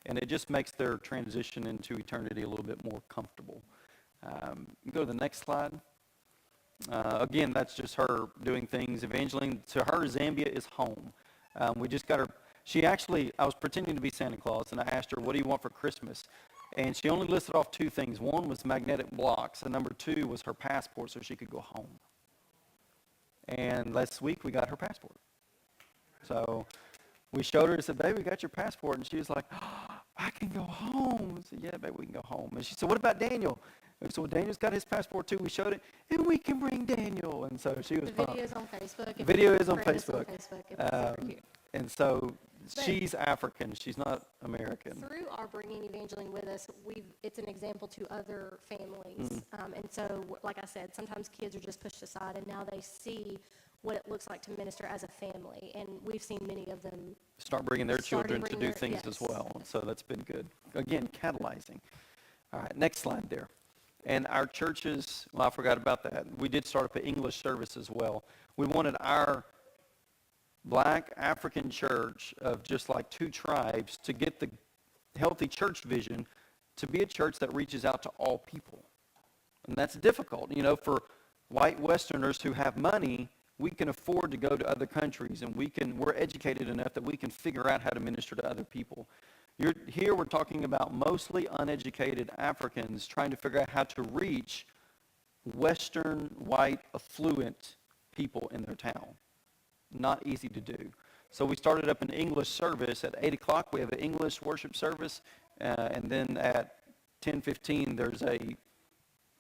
And it just makes their transition into eternity a little bit more comfortable. Go to the next slide. Again, that's just her doing things. Evangeline, to her, Zambia is home. We just got her. I was pretending to be Santa Claus, and I asked her, what do you want for Christmas? And she only listed off two things. One was magnetic blocks, and number two was her passport so she could go home. And last week, we got her passport. So we showed her and said, baby, we got your passport. And she was like, oh, I can go home. I said, yeah, baby, we can go home. And she said, what about Daniel? And so well, Daniel's got his passport too. We showed it, and we can bring Daniel. And so she was The video is on Facebook. The video is on Facebook. It's super cute. And so she's African. She's not American. Through our bringing Evangeline with us, it's an example to other families. And so, like I said, sometimes kids are just pushed aside, and now they see what it looks like to minister as a family. And we've seen many of them start bringing their children to do things yes. as well. So that's been good. Again, catalyzing. All right, next slide there. And our churches, well, I forgot about that. We did start up an English service as well. We wanted our Black African church of just like two tribes to get the healthy church vision to be a church that reaches out to all people. And that's difficult. You know, for white Westerners who have money, we can afford to go to other countries, and we're educated enough that we can figure out how to minister to other people. Here we're talking about mostly uneducated Africans trying to figure out how to reach Western, white, affluent people in their town. Not easy to do. So we started up an English service. At 8 o'clock, we have an English worship service. And then at 10:15, there's a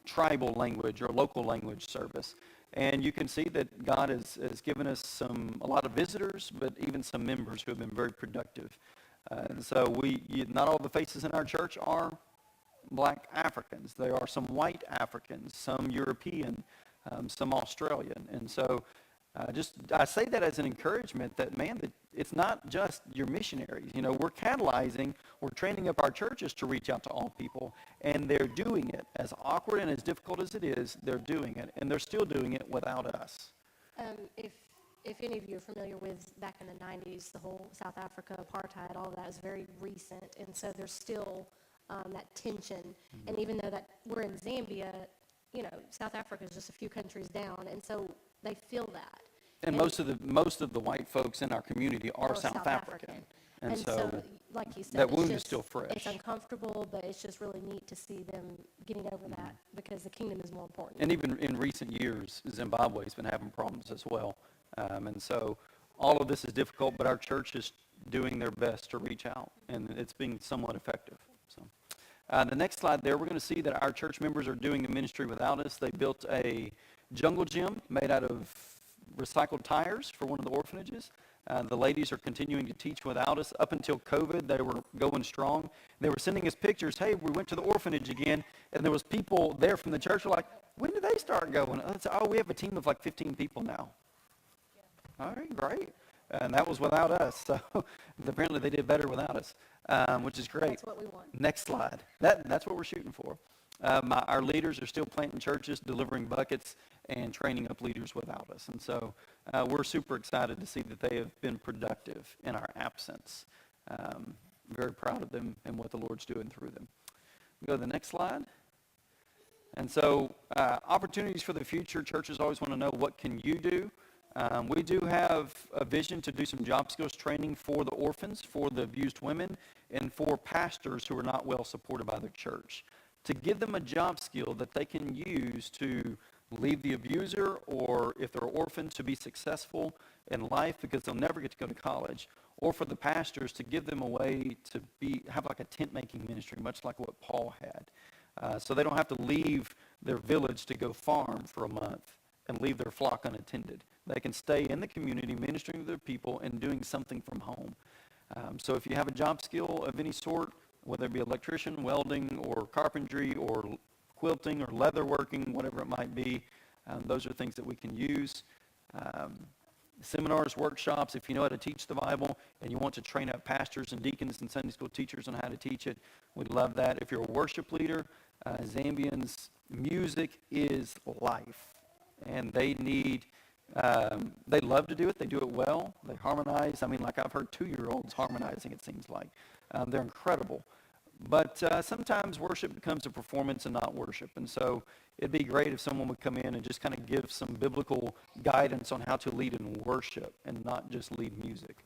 tribal language or local language service. And you can see that God has given us a lot of visitors, but even some members who have been very productive. And so not all the faces in our church are Black Africans. There are some white Africans, some European, some Australian. And so I say that as an encouragement that, man, that it's not just your missionaries. You know, we're catalyzing, we're training up our churches to reach out to all people, and they're doing it. As awkward and as difficult as it is, they're doing it, and they're still doing it without us. If any of you are familiar with back in the 90s, the whole South Africa apartheid, all of that is very recent, and so there's still that tension. Mm-hmm. And even though that we're in Zambia, you know, South Africa is just a few countries down, and so they feel that. And most of the white folks in our community are South African. And so, like you said, that wound is still fresh. It's uncomfortable, but it's just really neat to see them getting over that, because the kingdom is more important. And even in recent years, Zimbabwe's been having problems as well. And so all of this is difficult, but our church is doing their best to reach out, and it's being somewhat effective. So, the next slide there, we're going to see that our church members are doing the ministry without us. They built a jungle gym made out of recycled tires for one of the orphanages. The ladies are continuing to teach without us. Up until COVID, they were going strong. They were sending us pictures. Hey, we went to the orphanage again, and there was people there from the church who were like, when did they start going? I said, we have a team of like 15 people now. All right, great. And that was without us. So apparently they did better without us, which is great. That's what we want. Next slide. That's what we're shooting for. Our leaders are still planting churches, delivering buckets, and training up leaders without us. And so we're super excited to see that they have been productive in our absence. Very proud of them and what the Lord's doing through them. We go to the next slide. And so opportunities for the future. Churches always want to know, what can you do? We do have a vision to do some job skills training for the orphans, for the abused women, and for pastors who are not well supported by their church, to give them a job skill that they can use to leave the abuser, or if they're orphaned, to be successful in life because they'll never get to go to college, or for the pastors to give them a way to have like a tent-making ministry, much like what Paul had. So they don't have to leave their village to go farm for a month and leave their flock unattended. They can stay in the community, ministering to their people and doing something from home. So if you have a job skill of any sort, whether it be electrician, welding, or carpentry, or quilting, or leather working, whatever it might be, those are things that we can use. Seminars, workshops, if you know how to teach the Bible and you want to train up pastors and deacons and Sunday school teachers on how to teach it, we'd love that. If you're a worship leader, Zambians, music is life. And they love to do it. They do it well. They harmonize. I mean, like I've heard 2-year-olds harmonizing, it seems like. They're incredible. But sometimes worship becomes a performance and not worship. And so it'd be great if someone would come in and just kind of give some biblical guidance on how to lead in worship and not just lead music.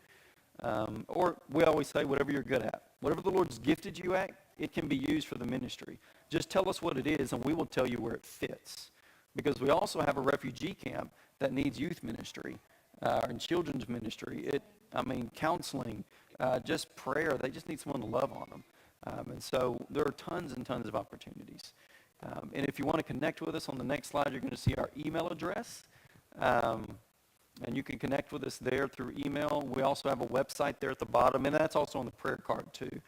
Or we always say, whatever you're good at. Whatever the Lord's gifted you at, it can be used for the ministry. Just tell us what it is, and we will tell you where it fits. Because we also have a refugee camp that needs youth ministry and children's ministry. Counseling, just prayer. They just need someone to love on them. And so there are tons and tons of opportunities. And if you want to connect with us, on the next slide, you're going to see our email address. And you can connect with us there through email. We also have a website there at the bottom, and that's also on the prayer card too.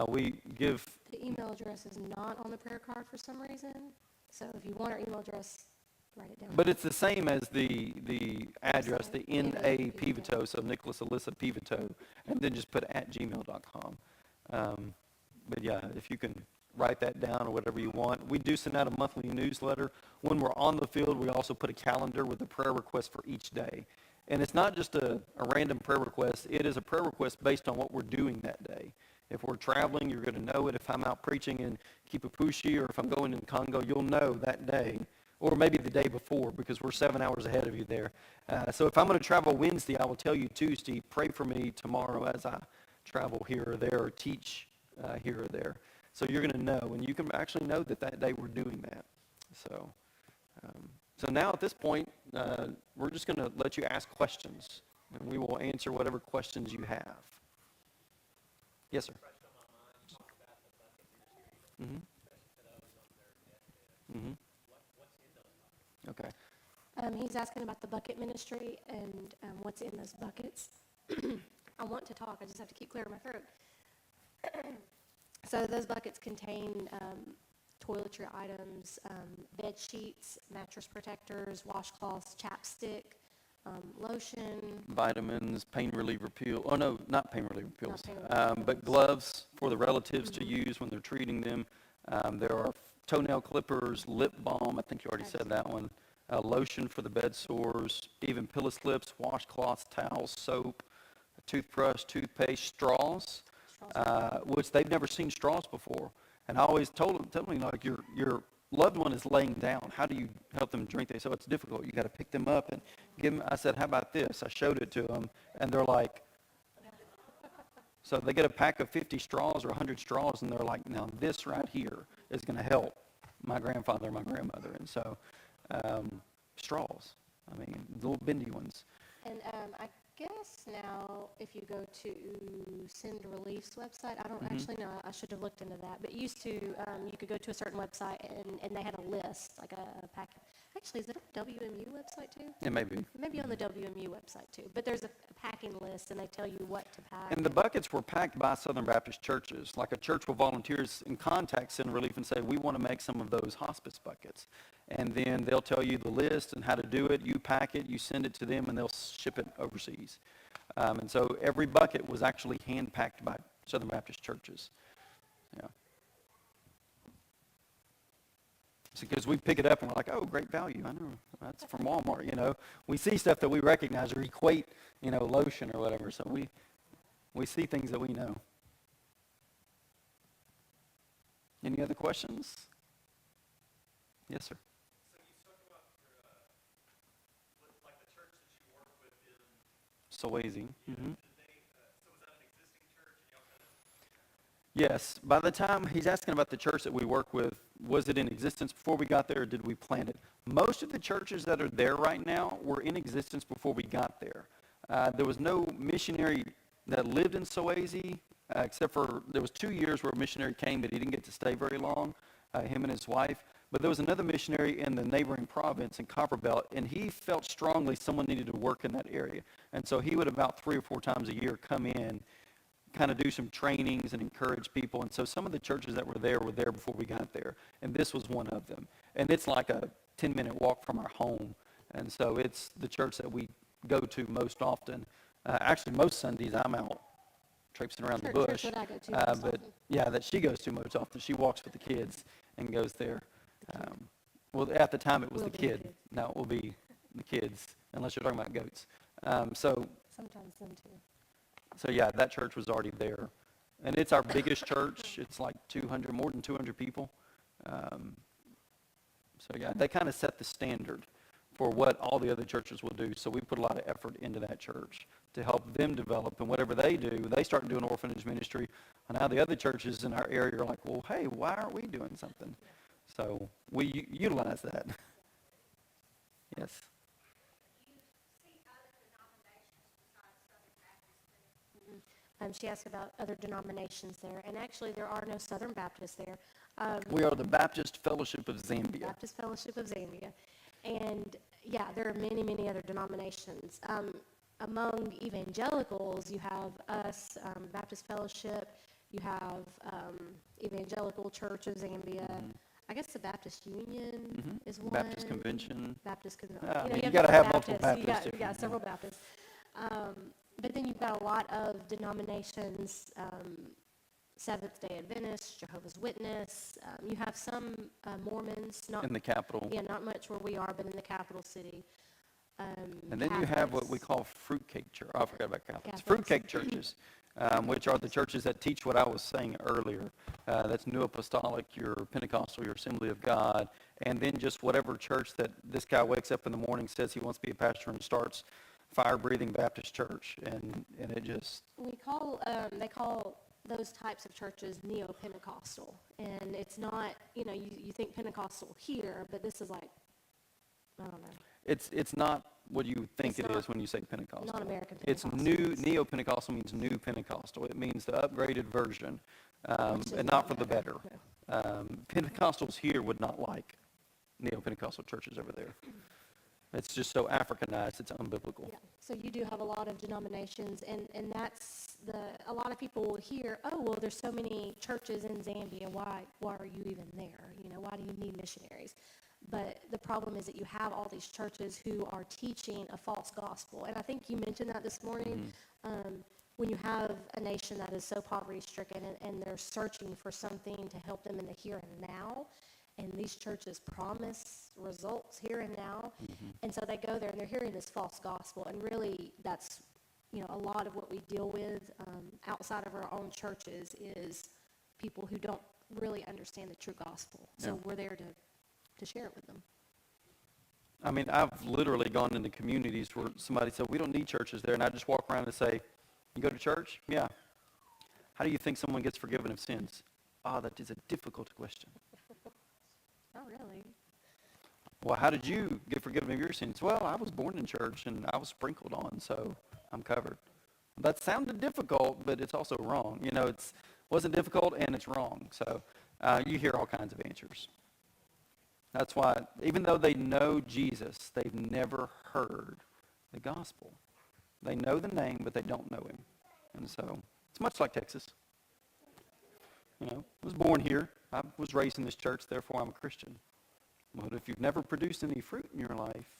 We give... The email address is not on the prayer card for some reason. So if you want our email address, write it down. But it's the same as the address, the N.A. Pivito, so Nicholas Alyssa Pivito, and then just put @gmail.com. But yeah, if you can write that down or whatever you want. We do send out a monthly newsletter. When we're on the field, we also put a calendar with a prayer request for each day. And it's not just a random prayer request. It is a prayer request based on what we're doing that day. If we're traveling, you're going to know it. If I'm out preaching in Kipupushi or if I'm going in Congo, you'll know that day. Or maybe the day before, because we're 7 hours ahead of you there. So if I'm going to travel Wednesday, I will tell you Tuesday, pray for me tomorrow as I travel here or there or teach here or there. So you're going to know, and you can actually know that day we're doing that. So now at this point, we're just going to let you ask questions, and we will answer whatever questions you have. Yes, sir. Mm-hmm. Mm-hmm. Okay. He's asking about the bucket ministry and what's in those buckets. I want to talk, I just have to keep clearing my throat. So those buckets contain toiletry items, bed sheets, mattress protectors, washcloths, chapstick, lotion. Vitamins, pain reliever pills. Oh, no, not pain reliever pills. Not but gloves for the relatives to use when they're treating them. There are toenail clippers, lip balm. I think you already said that one. Lotion for the bed sores, even pillow slips, washcloths, towels, soap, a toothbrush, toothpaste, straws. Which they've never seen straws before. And I always tell them, like, your loved one is laying down. How do you help them drink? They said, it's difficult. You got to pick them up and give them. I said, how about this? I showed it to them, and they're like, so they get a pack of 50 straws or 100 straws, and they're like, now this right here is going to help my grandfather and my grandmother. And so straws, little bendy ones. And I guess now if you go to Send Relief's website, I don't actually know, I should have looked into that, but used to, you could go to a certain website and they had a list, like a packet. Actually, is it a WMU website too? It may be. Maybe on the WMU website too, but there's a packing list and they tell you what to pack. And the buckets were packed by Southern Baptist churches. Like a church will volunteers in contact Send Relief and say, we want to make some of those hospice buckets. And then they'll tell you the list and how to do it. You pack it, you send it to them, and they'll ship it overseas. And so every bucket was actually hand-packed by Southern Baptist churches. Yeah. Because we pick it up and we're like, oh, great value. I know that's from Walmart. We see stuff that we recognize or equate, lotion or whatever. So we see things that we know. Any other questions? Yes, sir. So you talk about like the church that you work with in Sowazy. Mm-hmm. So was that an existing church? And y'all kind of... Yes. By the time he's asking about the church that we work with, was it in existence before we got there, or did we plant it? Most of the churches that are there right now were in existence before we got there. There was no missionary that lived in Sowazy, except for there was 2 years where a missionary came, but he didn't get to stay very long, him and his wife. But there was another missionary in the neighboring province in Copperbelt, and he felt strongly someone needed to work in that area. And so he would about 3 or 4 times a year come in, kind of do some trainings and encourage people. And so some of the churches that were there before we got there. And this was one of them. And it's like a 10-minute walk from our home. And so it's the church that we go to most often. Actually, most Sundays I'm out traipsing around the bush. Church that I go to most but often. yeah, that she goes to most often. She walks with the kids and goes there. Well, at the time it was the kid. Now it will be the kids, unless you're talking about goats. Sometimes them too. So yeah, that church was already there. And it's our biggest church. It's like more than 200 people. So yeah, they kind of set the standard for what all the other churches will do. So we put a lot of effort into that church to help them develop. And whatever they do, they start doing orphanage ministry. And now the other churches in our area are like, well, hey, why aren't we doing something? So we utilize that. Yes. She asked about other denominations there, and actually there are no Southern Baptists there. We are the Baptist Fellowship of Zambia. Baptist Fellowship of Zambia. And yeah, there are many, many other denominations. Among evangelicals, you have us, Baptist Fellowship, you have Evangelical Church of Zambia. I guess the Baptist Union is one. Baptist Convention. Baptist Convention. Yeah, you have got to different have multiple Baptists. You got several Baptists. But then you've got a lot of denominations, Seventh-day Adventists, Jehovah's Witness. You have some Mormons, not In the capital. yeah, not much where we are, but in the capital city. And then you have what we call fruitcake church. Oh, I forgot about Catholics. Catholics. Fruitcake churches, which are the churches that teach what I was saying earlier. That's New Apostolic, your Pentecostal, your Assembly of God, and then just whatever church that this guy wakes up in the morning, says he wants to be a pastor, and starts fire-breathing Baptist church, and it just... They call those types of churches neo-Pentecostal, and it's not, you think Pentecostal here, but this is like, I don't know. It's not what you think It's it not- is when you say Pentecostal. not American It's Pentecostals. neo-Pentecostal means new Pentecostal. It means the upgraded version, Which is and not for the better. Pentecostals here would not like neo-Pentecostal churches over there. It's just so Africanized, it's unbiblical. Yeah. So you do have a lot of denominations, and that's a lot of people will hear, oh, well, there's so many churches in Zambia, why are you even there? Why do you need missionaries? But the problem is that you have all these churches who are teaching a false gospel. And I think you mentioned that this morning. When you have a nation that is so poverty-stricken and they're searching for something to help them in the here and now, and these churches promise results here and now, and so they go there and they're hearing this false gospel, and really that's, a lot of what we deal with outside of our own churches is people who don't really understand the true gospel. So Yeah. we're there to share it with them. I mean, I've literally gone into communities where somebody said, we don't need churches there, and I just walk around and say, you go to church? Yeah. How do you think someone gets forgiven of sins? That is a difficult question. Oh, really? Well, how did you get forgiven of your sins? Well, I was born in church, and I was sprinkled on, so I'm covered. That sounded difficult, but it's also wrong. It wasn't difficult, and it's wrong. So you hear all kinds of answers. That's why, even though they know Jesus, they've never heard the gospel. They know the name, but they don't know him. And so it's much like Texas. I was born here. I was raised in this church, therefore I'm a Christian. But if you've never produced any fruit in your life,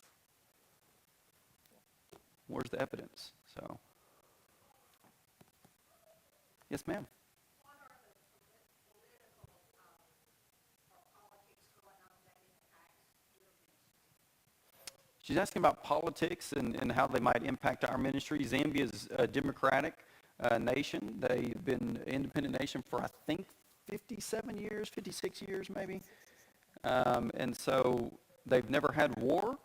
where's the evidence? So, yes, ma'am. She's asking about politics and how they might impact our ministry. Zambia is a democratic nation. They've been an independent nation for, I think, 57 years, 56 years maybe. And so they've never had war,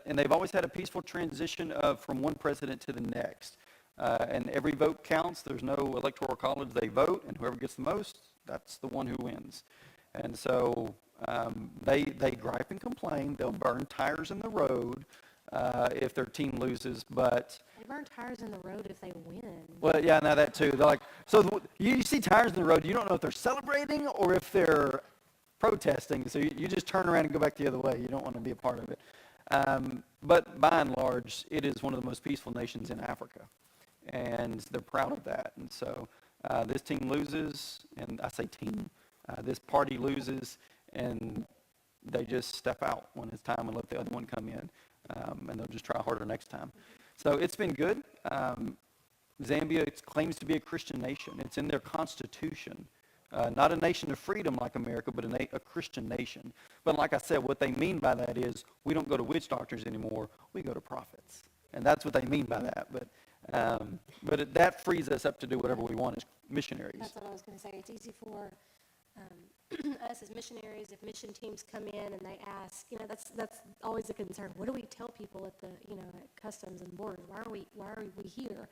and they've always had a peaceful transition from one president to the next. And every vote counts. There's no electoral college. They vote, and whoever gets the most, that's the one who wins. And so they gripe and complain. They'll burn tires in the road if their team loses, but... They burn tires in the road if they win. Well, yeah, now that too. They're like, so you see tires in the road, you don't know if they're celebrating or if they're protesting, so you just turn around and go back the other way. You don't want to be a part of it. But by and large, it is one of the most peaceful nations in Africa, and they're proud of that. And so this team loses, and I say team, this party loses, and they just step out when it's time and let the other one come in, and they'll just try harder next time. So it's been good. Zambia claims to be a Christian nation. It's in their constitution. Not a nation of freedom like America, but a Christian nation. But like I said, what they mean by that is we don't go to witch doctors anymore. We go to prophets. And that's what they mean by that. But That frees us up to do whatever we want as missionaries. That's what I was going to say. It's easy for us as missionaries, if mission teams come in and they ask, that's always a concern. What do we tell people at the, at customs and borders? Why are we here?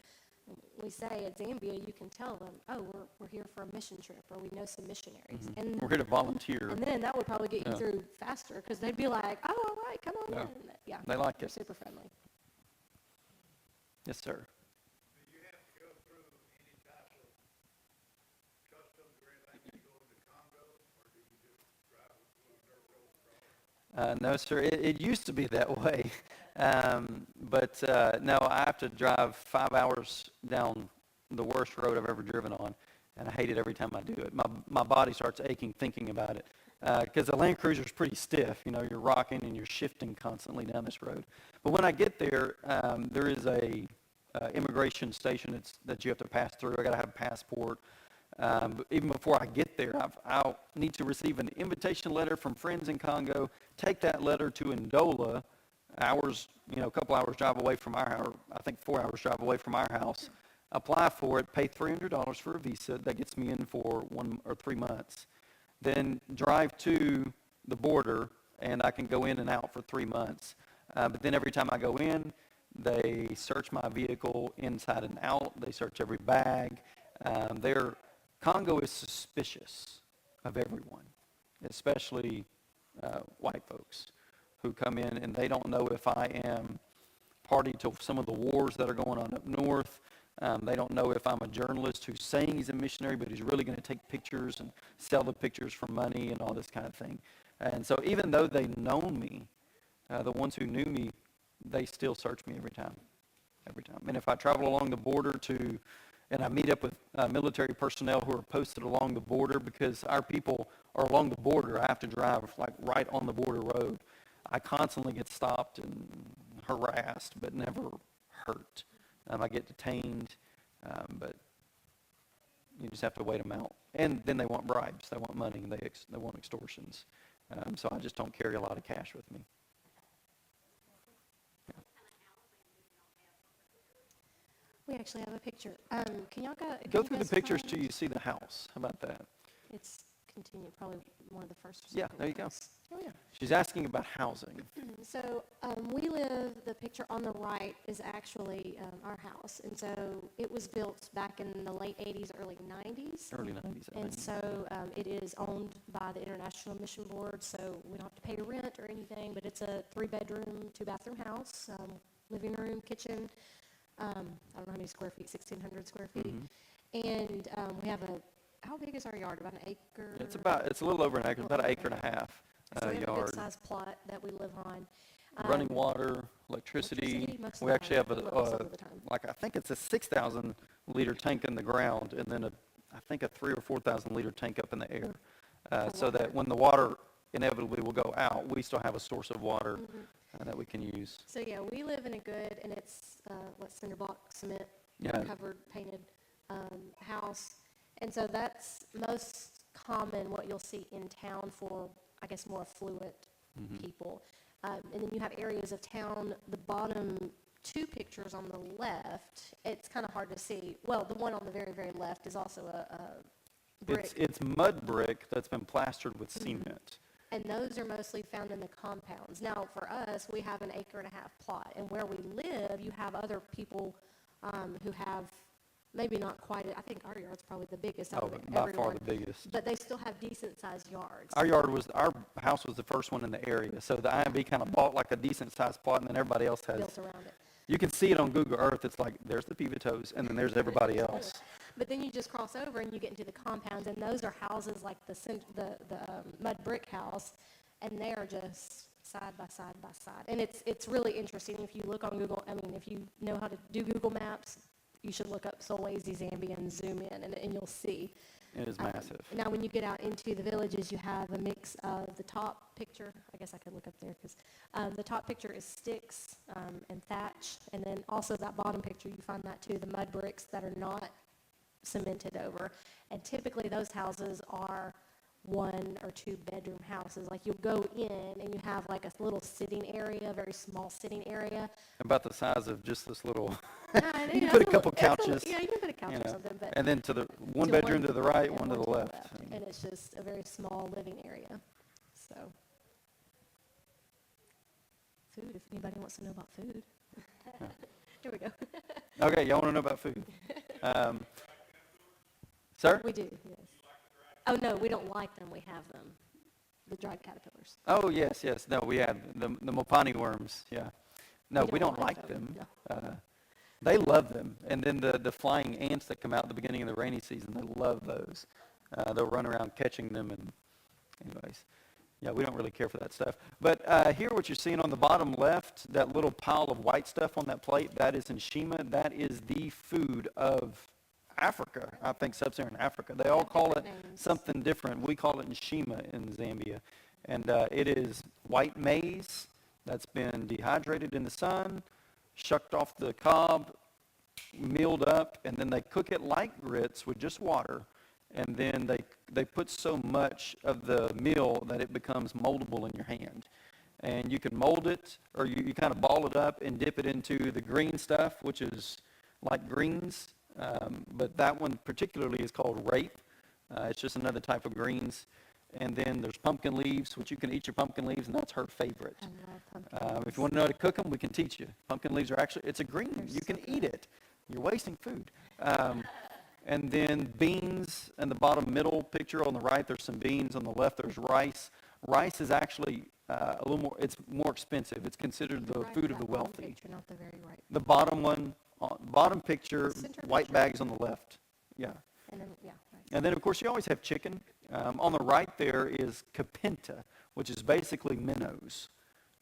We say at Zambia, you can tell them, oh, we're here for a mission trip, or we know some missionaries. And We're here to volunteer. And then that would probably get you through faster, because they'd be like, oh, all right, come on in. Yeah, They like they're it. super friendly. Yes, sir. Do you have to go through any type of customs or anything when you go into Congo, or do you just drive a little dirt road across? No, sir. It used to be that way. No, I have to drive 5 hours down the worst road I've ever driven on, and I hate it every time I do it. My body starts aching thinking about it, because the Land Cruiser is pretty stiff. You're rocking and you're shifting constantly down this road. But when I get there, there is a immigration station that you have to pass through. I got to have a passport. But even before I get there, I'll need to receive an invitation letter from friends in Congo, take that letter to Ndola, a couple hours drive away from our house, I think 4 hours drive away from our house, apply for it, pay $300 for a visa. That gets me in for 1 or 3 months. Then drive to the border, and I can go in and out for 3 months. But then every time I go in, they search my vehicle inside and out. They search every bag. Congo is suspicious of everyone, especially white folks who come in and they don't know if I am party to some of the wars that are going on up north. They don't know if I'm a journalist who's saying he's a missionary, but he's really going to take pictures and sell the pictures for money and all this kind of thing. And so even though they know me, the ones who knew me, they still search me every time. And if I travel along the border and I meet up with military personnel who are posted along the border, because our people are along the border, I have to drive like right on the border road. I constantly get stopped and harassed, but never hurt. I get detained, but you just have to wait them out. And then they want bribes. They want money. They want extortions. So I just don't carry a lot of cash with me. We actually have a picture. Can y'all Go through the pictures till you see the house. How about that? It's continued, probably one of the first. Yeah, there you go. Oh, yeah. She's asking about housing. So the picture on the right is actually our house. And so it was built back in the late 80s, early 90s. Early 90s, I And think. so it is owned by the International Mission Board, so we don't have to pay rent or anything, but it's a 3-bedroom, 2-bathroom house, living room, kitchen. I don't know how many square feet, 1,600 square feet. And we have how big is our yard? About an acre? It's a little over an acre, about an acre and a half So we have a yard. good-sized plot that we live on. Running water, electricity. most of We the actually have time, most of the time. I think it's a 6,000 liter tank in the ground, and then I think a 3,000 or 4,000 liter tank up in the air, so that when the water inevitably will go out, we still have a source of water that we can use. So yeah, we live in a good, and it's cinder block cement, Yeah. covered, painted house. And so that's most common what you'll see in town for, I guess, more affluent people. And then you have areas of town, the bottom 2 pictures on the left, it's kind of hard to see. Well, the one on the very, very left is also a brick. It's mud brick that's been plastered with cement. And those are mostly found in the compounds. Now, for us, we have an 1.5 acre plot. And where we live, you have other people who have maybe not quite, I think our yard's probably the biggest out of By everyone. far the biggest. But they still have decent-sized yards. Our house was the first one in the area, so the IMB kind of bought like a decent-sized plot, and then everybody else has. Built around it. You can see it on Google Earth. It's like, there's the Pivotos, and then there's everybody else. But then you just cross over and you get into the compounds, and those are houses like the mud brick house, and they are just side by side by side. And it's really interesting. If you look on Google, if you know how to do Google Maps, you should look up Solwezi, Zambia, and zoom in, and you'll see. It is massive. Now, when you get out into the villages, you have a mix of the top picture. I guess I could look up there because the top picture is sticks and thatch, and then also that bottom picture, you find that too, the mud bricks that are not cemented over. And typically those houses are one or two bedroom houses. Like you'll go in and you have like a little sitting area, a very small sitting area. About the size of just this little, And, you can know, put a it's couple it's couches, yeah, you can put a couch you or know, something, but and then to the one to bedroom to the right, yeah, one to the left. and it's just a very small living area. So, food. If anybody wants to know about food, here we go. Okay, y'all want to know about food? Sir? We do. Yes. Oh no, we don't like them. We have them. The dried caterpillars. Oh, yes, yes. No, we had the Mopani worms, yeah. No, we don't like them. No. They love them. And then the flying ants that come out at the beginning of the rainy season, they love those. They'll run around catching them. And anyways, yeah, we don't really care for that stuff. But here what you're seeing on the bottom left, that little pile of white stuff on that plate, that is nshima. That is the food of Africa, I think sub-Saharan Africa. They all call it something different. We call it nshima in Zambia. And it is white maize that's been dehydrated in the sun, shucked off the cob, milled up, and then they cook it like grits with just water. And then they put so much of the meal that it becomes moldable in your hand. And you can mold it, or you kind of ball it up and dip it into the green stuff, which is like greens. But that one particularly is called rape. It's just another type of greens. And then there's pumpkin leaves, which you can eat your pumpkin leaves, and that's her favorite. I love pumpkin If you want to know how to cook them, we can teach you. Pumpkin leaves are actually, it's a green. They're You can so eat good. it. You're wasting food. And then beans in the bottom middle picture on the right, there's some beans. On the left, there's rice. Rice is actually a little more, it's more expensive. It's considered the Right, food of that the bottom wealthy. Picture, not the very right. The bottom one, bottom picture, Center white picture. bags on the left. Yeah. And then yeah, right. And then, of course, you always have chicken. On the right there is kapenta, which is basically minnows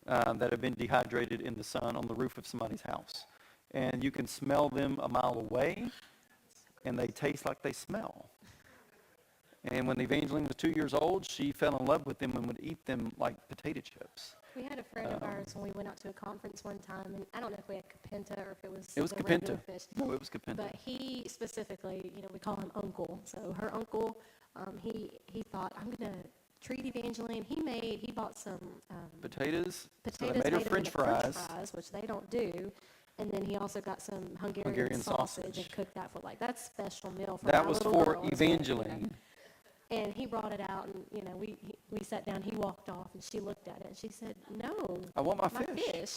that have been dehydrated in the sun on the roof of somebody's house. And you can smell them a mile away, and they taste like they smell. And when Evangeline was 2 years old, she fell in love with them and would eat them like potato chips. We had a friend of ours when we went out to a conference one time, and I don't know if we had kapenta or if it was It was the regular kapenta. fish. No, it was kapenta. But he specifically, we call him Uncle. So her uncle, he thought, I'm going to treat Evangeline. He bought some Potatoes. So potatoes they made her into French fries. which they don't do. And then he also got some Hungarian Hungarian sausage sausage. and cooked that for that's special meal for That our was little for girl as well, Evangeline. And he brought it out, and we sat down. He walked off, and she looked at it, and she said, "No, I want my fish."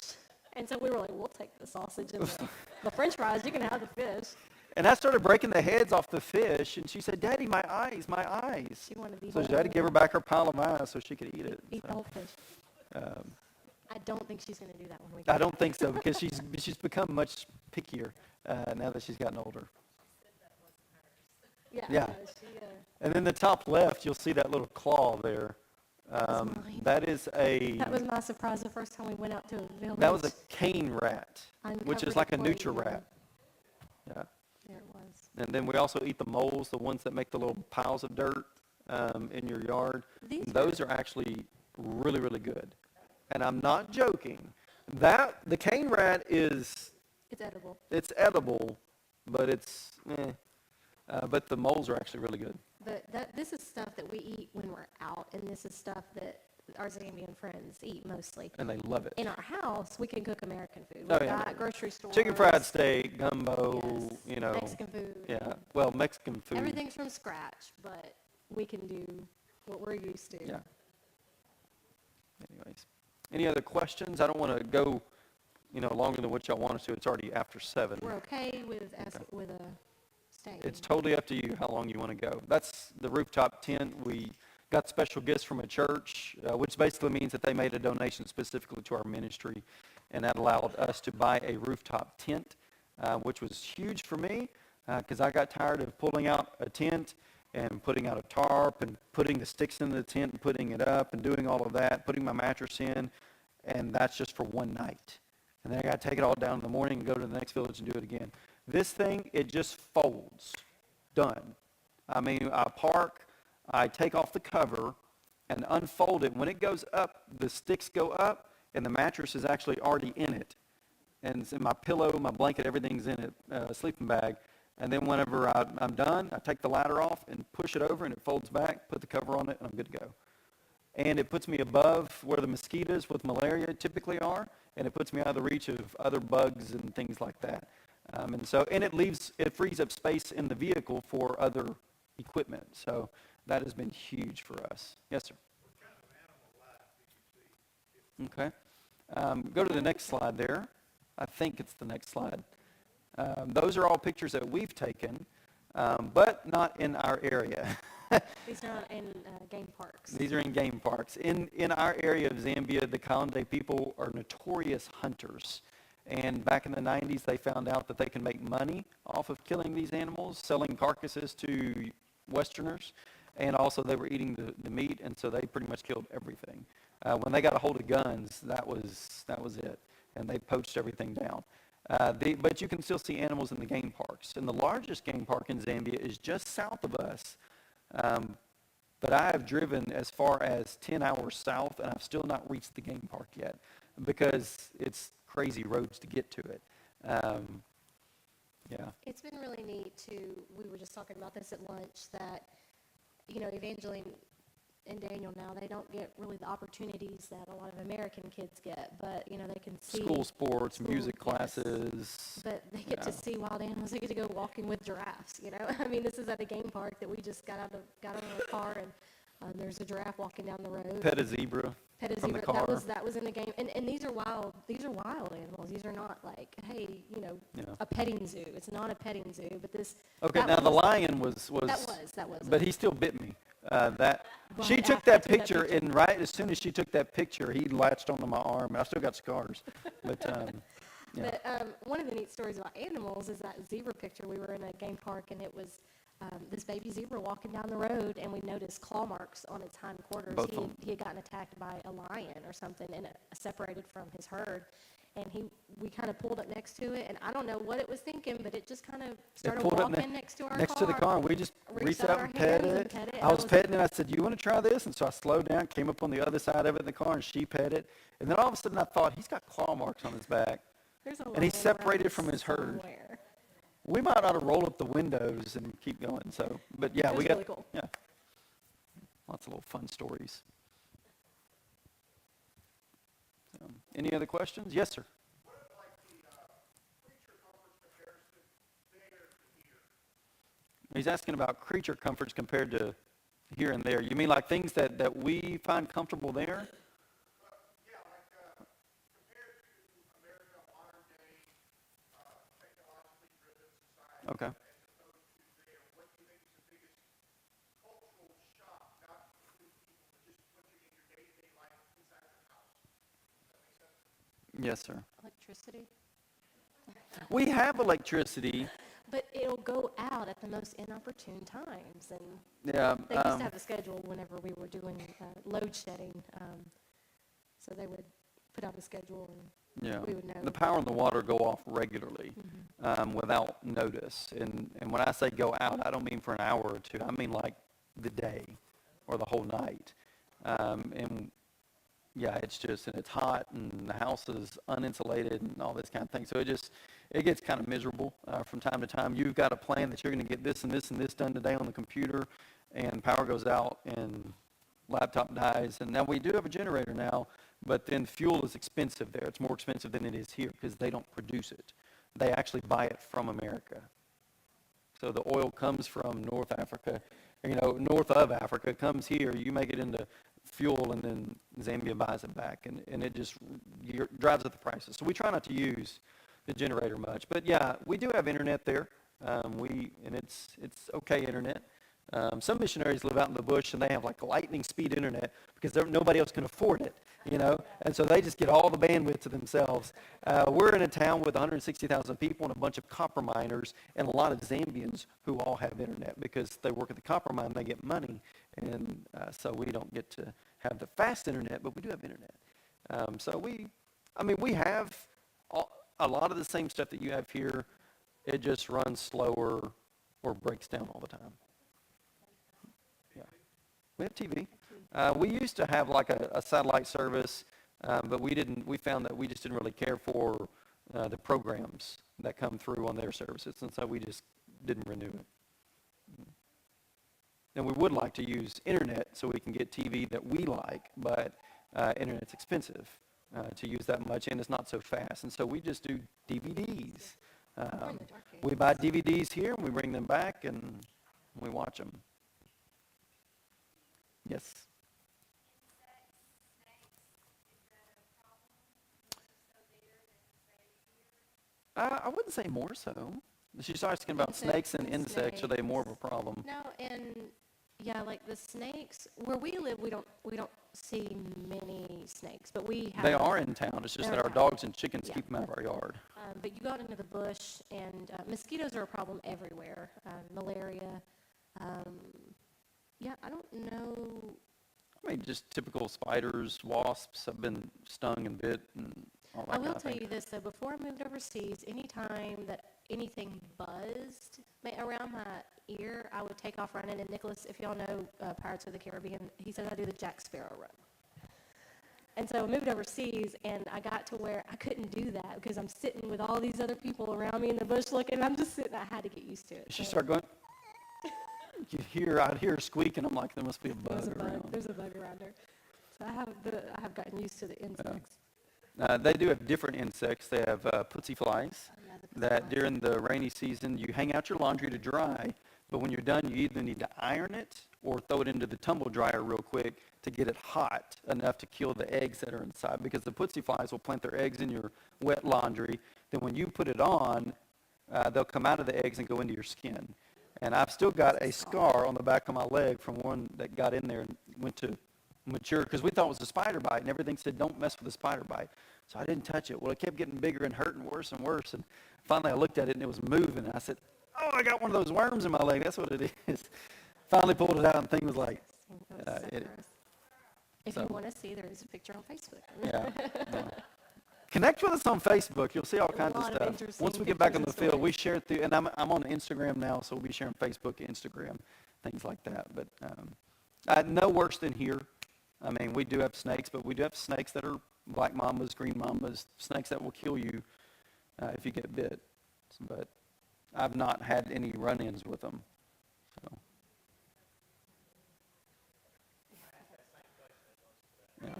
And so we were like, "We'll take the sausage and the French fries. You can have the fish." And I started breaking the heads off the fish, and she said, "Daddy, my eyes, my eyes." She wanted to be So whole. Daddy gave her back her pile of eyes so she could eat it. Eat the So, whole fish. I don't think she's going to do that when we I get don't think so, because she's become much pickier now that she's gotten older. Yeah. Yeah. And then the top left, you'll see that little claw there. mine. That is That was my surprise the first time we went out to a village. that was a cane rat, which Uncovered is like a it for you. nutria rat. Yeah. There it was. And then we also eat the moles, the ones that make the little piles of dirt in your yard. These Those are actually really, really good. And I'm not joking. The cane rat It's edible. it's edible, but it's but the moles are actually really good. But this is stuff that we eat when we're out, and this is stuff that our Zambian friends eat mostly. And they love it. In our house, we can cook American food. Oh, We've yeah. got grocery stores. Chicken fried steak, gumbo, yes, Mexican food. Yeah, well, Mexican food. Everything's from scratch, but we can do what we're used to. Yeah. Anyways, any other questions? I don't want to go, longer than what y'all want us to. It's already after 7. We're okay with staying. It's totally up to you how long you want to go. That's the rooftop tent. We got special gifts from a church, which basically means that they made a donation specifically to our ministry, and that allowed us to buy a rooftop tent, which was huge for me because I got tired of pulling out a tent and putting out a tarp and putting the sticks in the tent and putting it up and doing all of that, putting my mattress in, and that's just for one night. And then I got to take it all down in the morning and go to the next village and do it again. This thing, it just folds. Done. I mean, I park, I take off the cover and unfold it. When it goes up, the sticks go up, and the mattress is actually already in it. And it's in my pillow, my blanket, everything's in it, sleeping bag. And then whenever I'm done, I take the ladder off and push it over, and it folds back, put the cover on it, and I'm good to go. And it puts me above where the mosquitoes with malaria typically are, and it puts me out of the reach of other bugs and things like that. And it frees up space in the vehicle for other equipment. So that has been huge for us. Yes, sir. Okay. Go to the next slide there. I think it's the next slide. Those are all pictures that we've taken, but not in our area. These are in game parks. These are in game parks. In our area of Zambia, the Kaande people are notorious hunters. And back in the 90s, they found out that they can make money off of killing these animals, selling carcasses to Westerners. And also they were eating the meat, and so they pretty much killed everything. When they got a hold of guns, that was it. And they poached everything down. But you can still see animals in the game parks. And the largest game park in Zambia is just south of us. But I have driven as far as 10 hours south, and I've still not reached the game park yet because it's crazy roads to get to it. Yeah. It's been really neat we were just talking about this at lunch, that, Evangeline and Daniel now, they don't get really the opportunities that a lot of American kids get, but, they can see. School sports, music yes. classes. But they get to see wild animals. They get to go walking with giraffes, I mean, this is at a game park that we just got out of the car, and there's a giraffe walking down the road. Pet a zebra from the car. That was in the game. And these are wild animals. These are not like, hey, Yeah. a petting zoo. It's not a petting zoo, but this. Okay, now the lion was. That was. But he still bit me. She Right took after I that took that picture, picture. and right as soon as she took that picture, he latched onto my arm. I still got scars. But, yeah. But one of the neat stories about animals is that zebra picture. We were in a game park, and it was this baby zebra walking down the road, and we noticed claw marks on its hindquarters. Both of them. He had gotten attacked by a lion or something, and separated from his herd. And we kind of pulled up next to it, and I don't know what it was thinking, but it just kind of started pulled up walking next to our car. Next to the car, and we just reached out our and pet hands it. and pet it. I was petting it. I said, "Do you want to try this?" And so I slowed down, came up on the other side of it in the car, and she pet it. And then all of a sudden, I thought, he's got claw marks on his back. There's a And lion he's separated around from his herd. somewhere. We might ought to roll up the windows and keep going. So, but yeah, It was we got really cool. yeah, lots of little fun stories. Any other questions? Yes, sir. He's asking about creature comforts compared to here and there. You mean like things that we find comfortable there? Yeah, like, compared to America, modern day, technologically driven society. Okay. As opposed to there, what do you think is the biggest cultural shock, not for people, but just what you in your day-to-day life inside your house? Does that make sense? Yes, sir. Electricity. We have electricity. But it'll go out at the most inopportune times, and Yeah. they used to have a schedule whenever we were doing load shedding, so they would put out a schedule, and Yeah, we would know. the power and the water go off regularly without notice. And when I say go out, I don't mean for an hour or two. I mean like the day or the whole night. And yeah, it's hot, and the house is uninsulated and all this kind of thing. So it gets kind of miserable from time to time. You've got a plan that you're going to get this and this and this done today on the computer, and power goes out and laptop dies. And now we do have a generator now, but then fuel is expensive there. It's more expensive than it is here because they don't produce it. They actually buy it from America. So the oil comes from North Africa, north of Africa, comes here. You make it into fuel, and then Zambia buys it back, and it just drives up the prices. So we try not to use the generator much. But yeah, we do have internet there. And it's okay internet. Some missionaries live out in the bush, and they have like lightning speed internet because nobody else can afford it, and so they just get all the bandwidth to themselves. We're in a town with 160,000 people and a bunch of copper miners and a lot of Zambians who all have internet because they work at the copper mine and they get money, and so we don't get to have the fast internet, but we do have internet. So we have a lot of the same stuff that you have here. It just runs slower or breaks down all the time. Yeah, we have TV. We used to have like a satellite service, but we found that we just didn't really care for the programs that come through on their services, and so we just didn't renew it. And we would like to use internet so we can get TV that we like, but internet's expensive to use that much, and it's not so fast. And so we just do DVDs. in the dark ages. We buy DVDs here, and we bring them back, and we watch them. Yes? I wouldn't say more so. She's asking about snakes and insects. Are they more of a problem? No, and yeah, like the snakes, where we live, we don't see many snakes, but we have. They are in town. It's just They're that our in town. dogs and chickens Yeah. keep them out of our yard. But you go out into the bush, and mosquitoes are a problem everywhere. Malaria. Yeah, I don't know. I mean, just typical spiders, wasps. I've been stung and bit and all that I will kind of tell thing. you this, though, before I moved overseas, anytime that anything buzzed around my ear, I would take off running. And Nicholas, if y'all know Pirates of the Caribbean, he said I do the Jack Sparrow run. And so I moved overseas, and I got to where I couldn't do that because I'm sitting with all these other people around me in the bush looking, and I'm just sitting. I had to get used to it. She So started going. I'd hear her squeaking. I'm like, there must be a there's bug a bug. around. There's a bug around her. So I have gotten used to the insects. They do have different insects. They have pussy flies Yeah, the that flies. during the rainy season, you hang out your laundry to dry, but when you're done, you either need to iron it or throw it into the tumble dryer real quick to get it hot enough to kill the eggs that are inside, because the pussy flies will plant their eggs in your wet laundry. Then when you put it on, they'll come out of the eggs and go into your skin. And I've still got a scar on the back of my leg from one that got in there and went to mature, because we thought it was a spider bite, and everything said don't mess with a spider bite. So I didn't touch it. Well, it kept getting bigger and hurting worse and worse. And finally I looked at it, and it was moving. And I said, oh, I got one of those worms in my leg. That's what it is. Finally pulled it out, and the thing was like, It was so it- gross. If so- you want to see, there is a picture on Facebook. yeah. yeah. Connect with us on Facebook. You'll see all kinds of lot of stuff. interesting Once we get back on the pictures and field, we stories. share it through, and I'm on Instagram now, so we'll be sharing Facebook, Instagram, things like that. But no worse than here. I mean, we do have snakes, but we do have snakes that are black mambas, green mambas, snakes that will kill you if you get bit. But I've not had any run-ins with them. So. Yeah.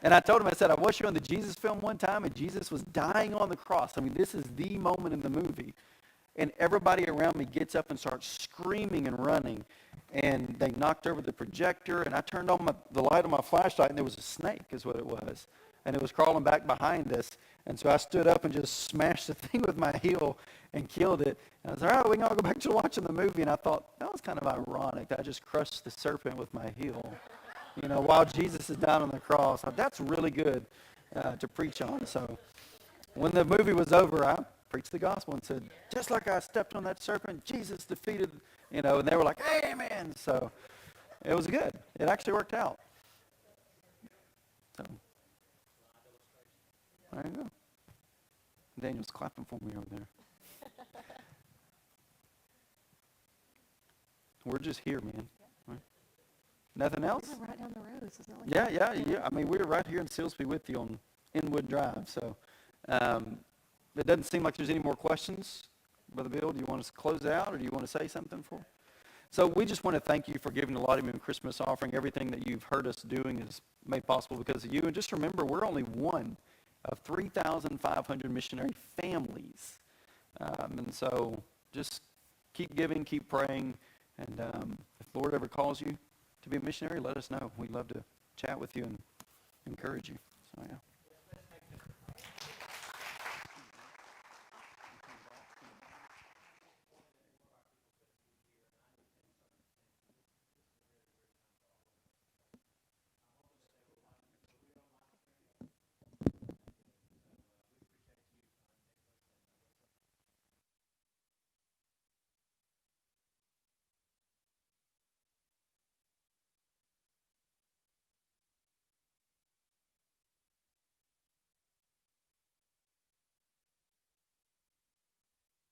And I told him, I said, I was showing the Jesus film one time, and Jesus was dying on the cross. I mean, this is the moment in the movie. And everybody around me gets up and starts screaming and running. And they knocked over the projector, and I turned on the light on my flashlight, and there was a snake is what it was. And it was crawling back behind us. And so I stood up and just smashed the thing with my heel and killed it. And I was like, all right, we can all go back to watching the movie. And I thought, that was kind of ironic that I just crushed the serpent with my heel. You know, while Jesus is down on the cross. That's really good to preach on. So when the movie was over, I preached the gospel and said, just like I stepped on that serpent, Jesus defeated, and they were like, amen. So it was good. It actually worked out. So there you go. Daniel's clapping for me over there. We're just here, man. Nothing else? We're right down the road, so it's not like. Yeah. I mean, we're right here in Silsbee with you on Inwood Drive. So it doesn't seem like there's any more questions. Brother Bill, do you want us to close out, or do you want to say something for? So we just want to thank you for giving the Lottie Moon Christmas offering. Everything that you've heard us doing is made possible because of you. And just remember, we're only one of 3,500 missionary families. And so just keep giving, keep praying. And if the Lord ever calls you to be a missionary, let us know. We'd love to chat with you and encourage you. So, yeah.